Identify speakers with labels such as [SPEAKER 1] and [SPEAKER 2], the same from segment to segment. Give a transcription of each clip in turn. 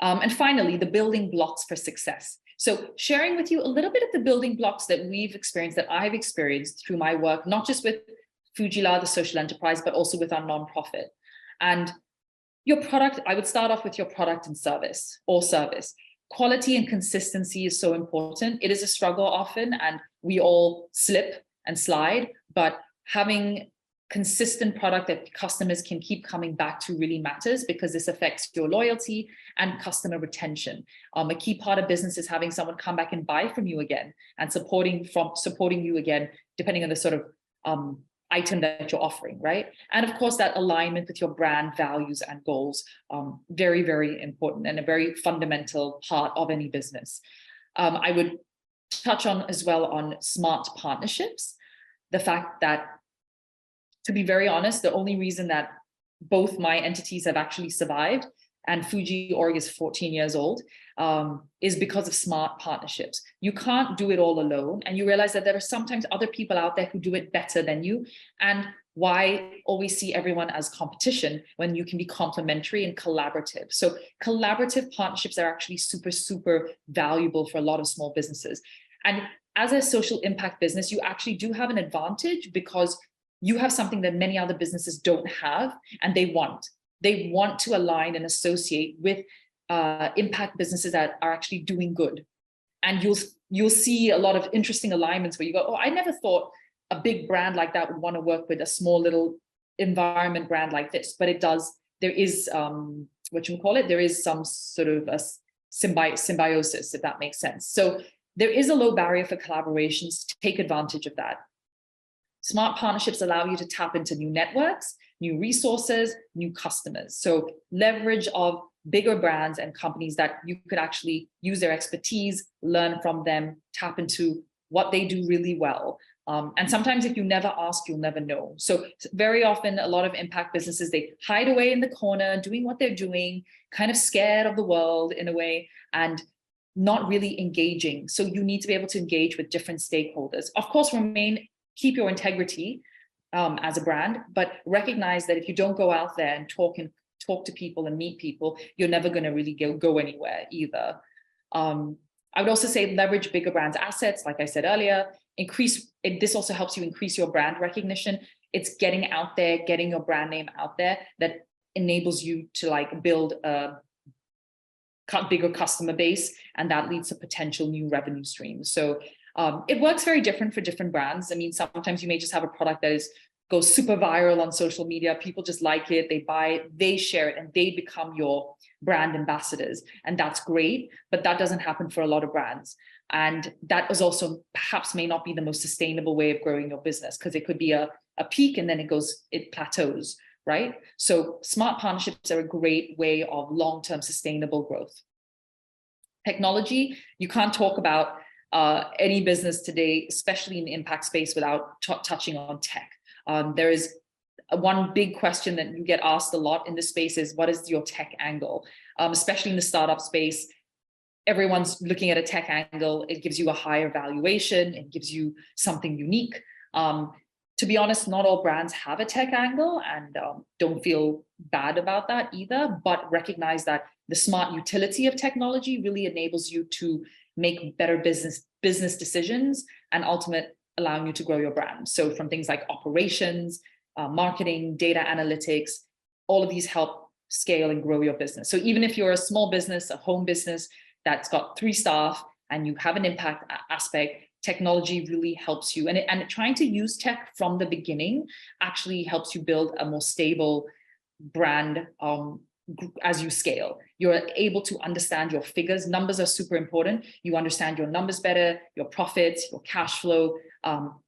[SPEAKER 1] And finally, the building blocks for success. So sharing with you a little bit of the building blocks that we've experienced, that I've experienced through my work, not just with FutureLab, the social enterprise, but also with our nonprofit. And your product, I would start off with your product and service, or service. Quality and consistency is so important. It is a struggle often, and we all slip and slide, but having consistent product that customers can keep coming back to really matters, because this affects your loyalty and customer retention. A key part of business is having someone come back and buy from you again, and supporting you again, depending on the sort of item that you're offering, right? And of course, that alignment with your brand values and goals, very, very important and a very fundamental part of any business. I would touch on as well on smart partnerships. The fact that, to be very honest, the only reason that both my entities have actually survived, and Fuji.org is 14 years old, is because of smart partnerships. You can't do it all alone, and you realize that there are sometimes other people out there who do it better than you. And why always see everyone as competition when you can be complementary and collaborative? So collaborative partnerships are actually super, super valuable for a lot of small businesses. And as a social impact business, you actually do have an advantage, because you have something that many other businesses don't have, and they want. They want to align and associate with impact businesses that are actually doing good. And you'll see a lot of interesting alignments where you go, oh, I never thought a big brand like that would want to work with a small little environment brand like this, but it does. There is there is some sort of a symbiosis, if that makes sense. So there is a low barrier for collaborations to take advantage of that. Smart partnerships allow you to tap into new networks, new resources, new customers. So leverage of bigger brands and companies that you could actually use their expertise, learn from them, tap into what they do really well. And sometimes if you never ask, you'll never know. So very often, a lot of impact businesses, they hide away in the corner, doing what they're doing, kind of scared of the world in a way, and not really engaging. So you need to be able to engage with different stakeholders. Of course, keep your integrity as a brand, but recognize that if you don't go out there and talk to people and meet people, you're never going to really go anywhere either. I would also say leverage bigger brands' assets, like I said earlier. This also helps you increase your brand recognition. It's getting out there, getting your brand name out there, that enables you to build a bigger customer base, and that leads to potential new revenue streams. So it works very different for different brands. I mean, sometimes you may just have a product that goes super viral on social media. People just like it, they buy it, they share it, and they become your brand ambassadors. And that's great, but that doesn't happen for a lot of brands. And that is also perhaps may not be the most sustainable way of growing your business, because it could be a peak and then it plateaus, right? So smart partnerships are a great way of long-term sustainable growth. Technology, you can't talk about any business today, especially in the impact space, without touching on tech. There is one big question that you get asked a lot in this space is, what is your tech angle? Especially in the startup space, everyone's looking at a tech angle. It gives you a higher valuation. It gives you something unique. To be honest, not all brands have a tech angle, and don't feel bad about that either, but recognize that the smart utility of technology really enables you to make better business decisions, and ultimately allowing you to grow your brand. So from things like operations, marketing, data analytics, all of these help scale and grow your business. So even if you're a small business, a home business that's got 3 staff, and you have an impact aspect, technology really helps you. And trying to use tech from the beginning actually helps you build a more stable brand as you scale. You're able to understand your figures. Numbers are super important. You understand your numbers better, your profits, your cash flow,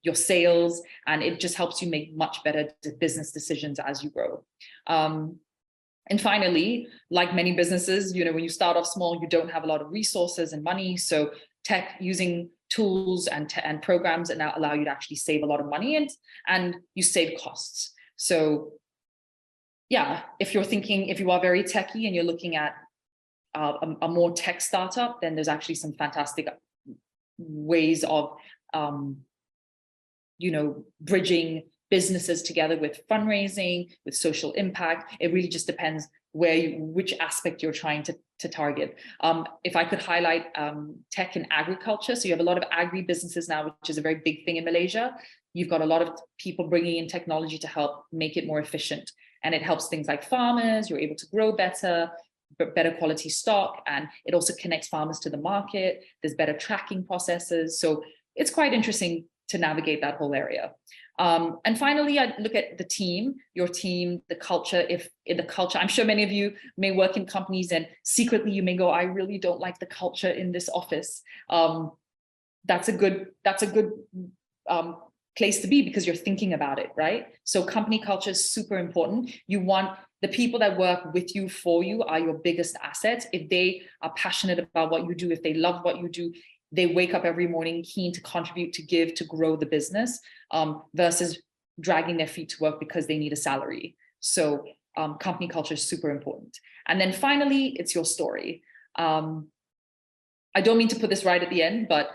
[SPEAKER 1] your sales, and it just helps you make much better business decisions as you grow. And finally, like many businesses, when you start off small, you don't have a lot of resources and money. So tech, using tools and programs that now allow you to actually save a lot of money, and you save costs. So yeah, if you are very techy and you're looking at a more tech startup, then there's actually some fantastic ways of, bridging businesses together with fundraising, with social impact. It really just depends which aspect you're trying to target. If I could highlight tech and agriculture. So you have a lot of agri businesses now, which is a very big thing in Malaysia. You've got a lot of people bringing in technology to help make it more efficient. And it helps things like farmers, you're able to grow better quality stock, and it also connects farmers to the market. There's better tracking processes. So it's quite interesting to navigate that whole area. And finally, I look at the team, your team, the culture. If in the culture, I'm sure many of you may work in companies and secretly you may go, I really don't like the culture in this office. That's a good place to be, because you're thinking about it, right? So company culture is super important. You want the people that work with you, for you, are your biggest assets. If they are passionate about what you do, if they love what you do, they wake up every morning keen to contribute, to give, to grow the business, versus dragging their feet to work because they need a salary. So company culture is super important. And then finally, it's your story. I don't mean to put this right at the end, but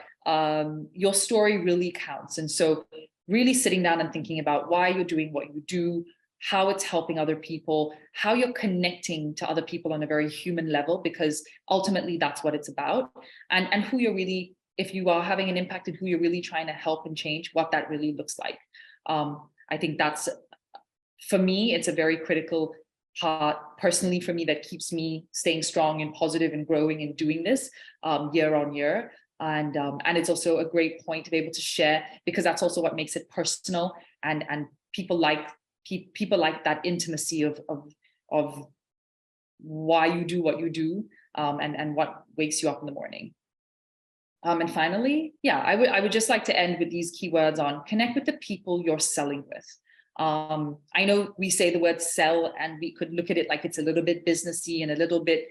[SPEAKER 1] your story really counts. And so really sitting down and thinking about why you're doing what you do, how it's helping other people, how you're connecting to other people on a very human level, because ultimately that's what it's about. And who you're really, if you are having an impact, and who you're really trying to help and change, what that really looks like. I think that's, for me, it's a very critical part personally for me that keeps me staying strong and positive and growing and doing this year on year. And it's also a great point to be able to share, because that's also what makes it personal, and people like that intimacy of why you do what you do, and what wakes you up in the morning. And finally, yeah, I would just like to end with these keywords on connect with the people you're selling with. I know we say the word sell, and we could look at it like it's a little bit businessy and a little bit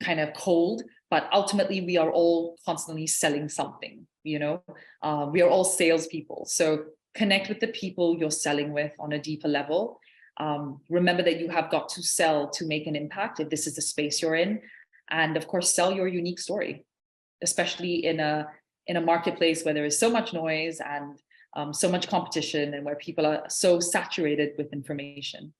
[SPEAKER 1] kind of cold, but ultimately we are all constantly selling something, you know. We are all salespeople. So connect with the people you're selling with on a deeper level. Remember that you have got to sell to make an impact if this is the space you're in. And of course, sell your unique story, especially in a marketplace where there is so much noise and so much competition, and where people are so saturated with information.